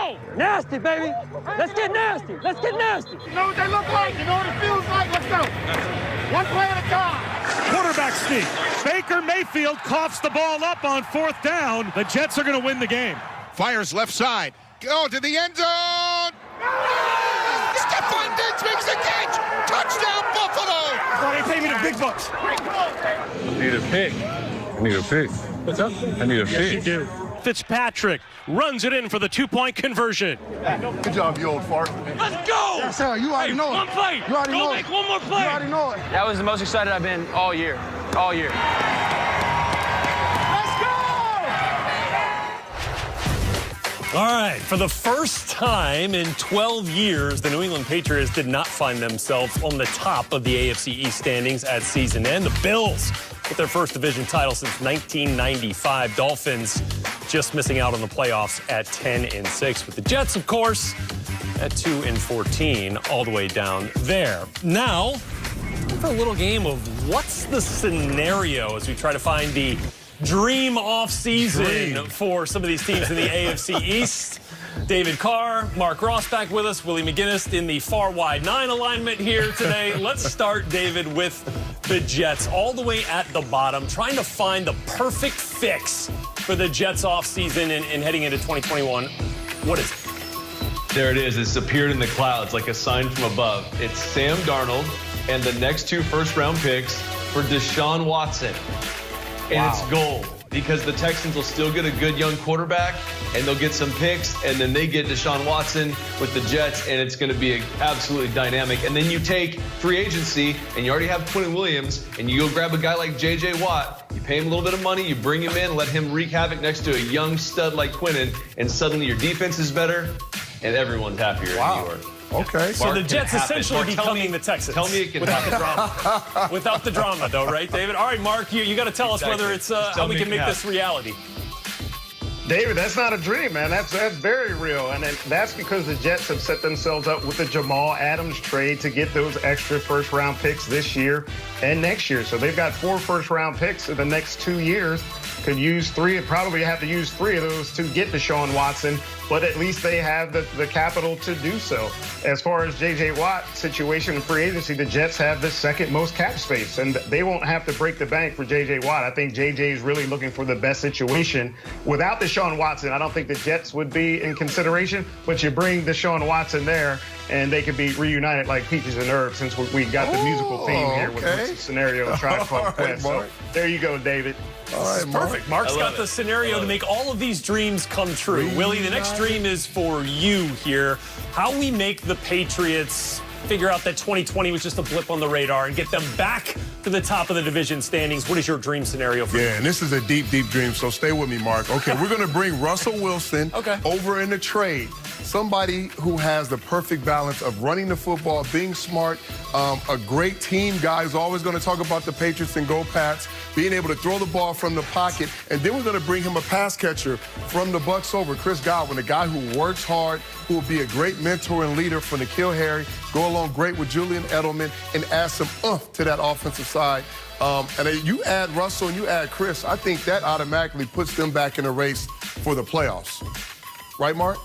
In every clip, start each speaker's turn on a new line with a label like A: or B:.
A: go!
B: Nasty, baby. Let's get nasty. Let's get nasty.
A: You know what they look like? You know what it feels like? Let's go. One play at a time.
C: Quarterback sneak. Baker Mayfield coughs the ball up on 4th down. The Jets are going to win the game.
D: Fires left side. Go to the end zone. Stephon Diggs makes the catch. Touchdown, Buffalo.
C: Oh, they pay me the big bucks.
E: I need a pick.
C: What's up?
E: I need a
C: Yes, you
E: pick.
C: do. Fitzpatrick runs it in for the 2-point conversion.
F: Good job, you old fart.
C: Let's go!
F: Yes, sir. You already know it.
C: One play.
F: You already
C: Go
F: know
C: make
F: it.
C: one more play.
F: You already know it.
B: That was the most excited I've been all year. All year.
C: All right, for the first time in 12 years, the New England Patriots did not find themselves on the top of the AFC East standings at season end. The Bills with their first division title since 1995. Dolphins just missing out on the playoffs at 10-6. With the Jets, of course, at 2-14, all the way down there. Now, for a little game of what's the scenario as we try to find the dream off-season for some of these teams in the AFC East. David Carr, Mark Ross back with us, Willie McGinest in the far wide 9 alignment here today. Let's start, David, with the Jets all the way at the bottom, trying to find the perfect fix for the Jets off-season and heading into 2021. What is it?
G: There it is. It's appeared in the clouds like a sign from above. It's Sam Darnold and the next 2 first-round picks for Deshaun Watson. And it's gold because the Texans will still get a good young quarterback and they'll get some picks and then they get Deshaun Watson with the Jets and it's going to be absolutely dynamic. And then you take free agency and you already have Quinn Williams and you go grab a guy like J.J. Watt. You pay him a little bit of money, you bring him in, let him wreak havoc next to a young stud like Quinnen, and suddenly your defense is better and everyone's happier in New York.
F: Okay.
C: So the Jets essentially becoming the Texans.
G: Tell me it can
C: without the drama. Without the drama, though, right, David? All right, Mark, you got to tell us whether it's how we can make this reality.
H: David, that's not a dream, man. That's very real. And that's because the Jets have set themselves up with the Jamal Adams trade to get those extra first-round picks this year and next year. So they've got 4 first-round picks in the next 2 years. Could use 3, probably have to use 3 of those to get Deshaun Watson, but at least they have the capital to do so. As far as J.J. Watt situation in free agency, the Jets have the 2nd most cap space, and they won't have to break the bank for J.J. Watt. I think J.J. is really looking for the best situation. Without Deshaun Watson, I don't think the Jets would be in consideration, but you bring Deshaun Watson there, and they could be reunited like peaches and herbs since we got the musical theme here with the scenario Tribe Called Quest. So there you go, David.
F: All right,
C: Perfect. Mark's got the scenario to make all of these dreams come true. Willie, the next dream is for you here. How we make the Patriots figure out that 2020 was just a blip on the radar and get them back to the top of the division standings. What is your dream scenario for you?
F: Yeah, and this is a deep, deep dream, so stay with me, Mark. Okay, we're going to bring Russell Wilson over in the trade. Somebody who has the perfect balance of running the football, being smart, a great team guy who's always going to talk about the Patriots and go Pats, being able to throw the ball from the pocket, and then we're going to bring him a pass catcher from the Bucs over, Chris Godwin, a guy who works hard, who will be a great mentor and leader for N'Keal Harry, go along great with Julian Edelman, and add some to that offensive side. And you add Russell and you add Chris, I think that automatically puts them back in the race for the playoffs. Right, Mark?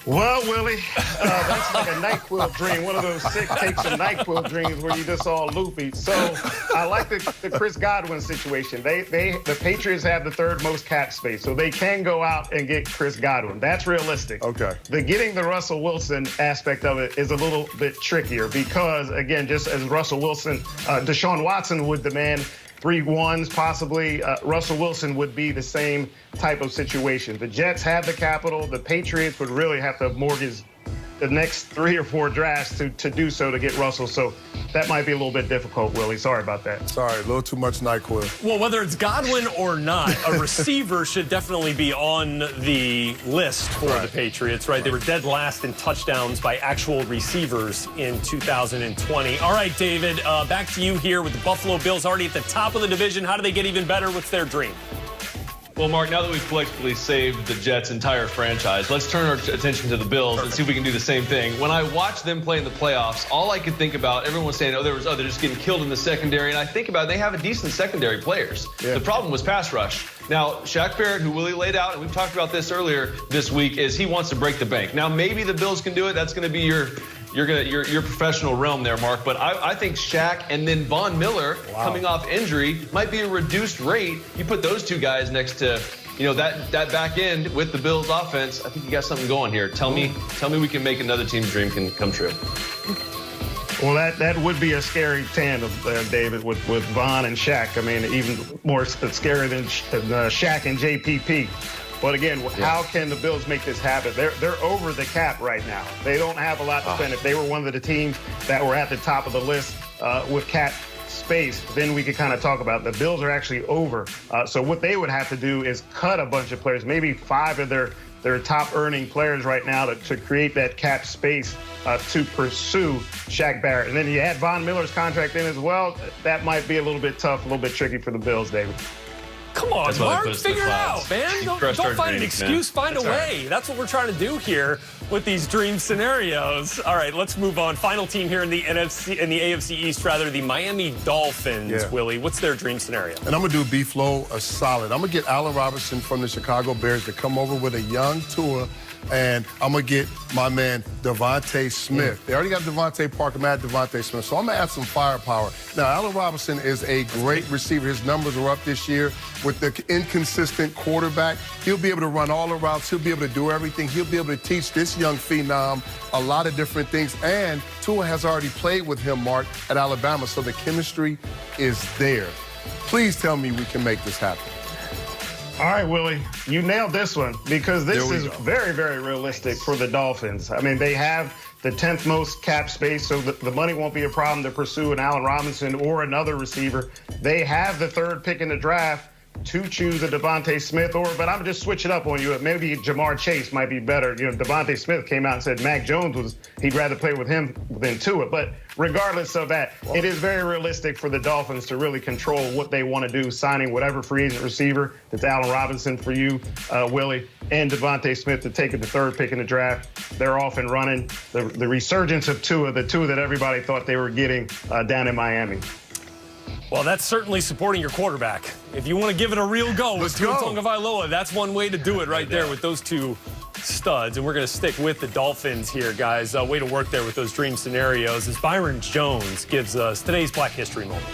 H: Well, Willie, that's like a NyQuil dream, one of those sick takes of NyQuil dreams where you just all loopy. So I like the Chris Godwin situation. The Patriots have the 3rd most cap space, so they can go out and get Chris Godwin. That's realistic.
F: Okay.
H: Getting the Russell Wilson aspect of it is a little bit trickier because, again, just as Russell Wilson, Deshaun Watson would demand 3 ones, possibly. Russell Wilson would be the same type of situation. The Jets have the capital. The Patriots would really have to mortgage the next 3 or 4 drafts to do so to get Russell. So that might be a little bit difficult, Willie. Sorry about that.
F: Sorry, a little too much NyQuil.
C: Well, whether it's Godwin or not, a receiver should definitely be on the list for the Patriots, right? They were dead last in touchdowns by actual receivers in 2020. All right, David, back to you here with the Buffalo Bills already at the top of the division. How do they get even better? What's their dream?
G: Well, Mark, now that we've collectively saved the Jets' entire franchise, let's turn our attention to the Bills and see if we can do the same thing. When I watched them play in the playoffs, all I could think about, everyone was saying, they're just getting killed in the secondary. And I think about it, they have a decent secondary players. The problem was pass rush. Now, Shaq Barrett, who Willie laid out, and we've talked about this earlier this week, is he wants to break the bank. Now, maybe the Bills can do it. That's going to be your professional realm there, Mark. But I think Shaq and then Von Miller coming off injury might be a reduced rate. You put those two guys next to, that back end with the Bills offense. I think you got something going here. Tell me we can make another team's dream can come true.
H: Well, that would be a scary tandem, David, with Von and Shaq. I mean, even more scary than Shaq and JPP. But again, how can the Bills make this happen? They're over the cap right now. They don't have a lot to spend. If they were one of the teams that were at the top of the list with cap space, then we could kind of talk about it. The Bills are actually over. So what they would have to do is cut a bunch of players, maybe 5 of their top earning players right now to create that cap space to pursue Shaq Barrett. And then you add Von Miller's contract in as well. That might be a little bit tough, a little bit tricky for the Bills, David.
C: Come on, Mark, figure it out, man. Don't find an excuse, find a way. That's what we're trying to do here with these dream scenarios. All right, let's move on. Final team here in the AFC East, the Miami Dolphins, Willie. What's their dream scenario?
F: And I'm going to do B-Flow a solid. I'm going to get Allen Robinson from the Chicago Bears to come over with a young Tua, and I'm going to get my man Devontae Smith. They already got Devontae Parker, I'm at Devontae Smith, so I'm going to add some firepower. Now, Allen Robinson is a great receiver. His numbers are up this year. With the inconsistent quarterback, he'll be able to run all the routes. He'll be able to do everything. He'll be able to teach this young phenom a lot of different things. And Tua has already played with him, Mark, at Alabama, so the chemistry is there. Please tell me we can make this happen.
H: All right, Willie, you nailed this one because this is very, very realistic for the Dolphins. I mean, they have the 10th most cap space, so the money won't be a problem to pursue an Allen Robinson or another receiver. They have the 3rd pick in the draft to choose a Devontae Smith, but I'm just switching up on you. Maybe Jamar Chase might be better. Devontae Smith came out and said Mac Jones he'd rather play with him than Tua. But regardless of that, it is very realistic for the Dolphins to really control what they want to do, signing whatever free agent receiver. That's Allen Robinson for you, Willie, and Devontae Smith to take it the 3rd pick in the draft. They're off and running. The resurgence of Tua, the Tua that everybody thought they were getting down in Miami.
C: Well, that's certainly supporting your quarterback. If you want to give it a real go with Tua Tagovailoa, that's one way to do it right there with those two studs. And we're going to stick with the Dolphins here, guys. Way to work there with those dream scenarios as Byron Jones gives us today's Black History moment.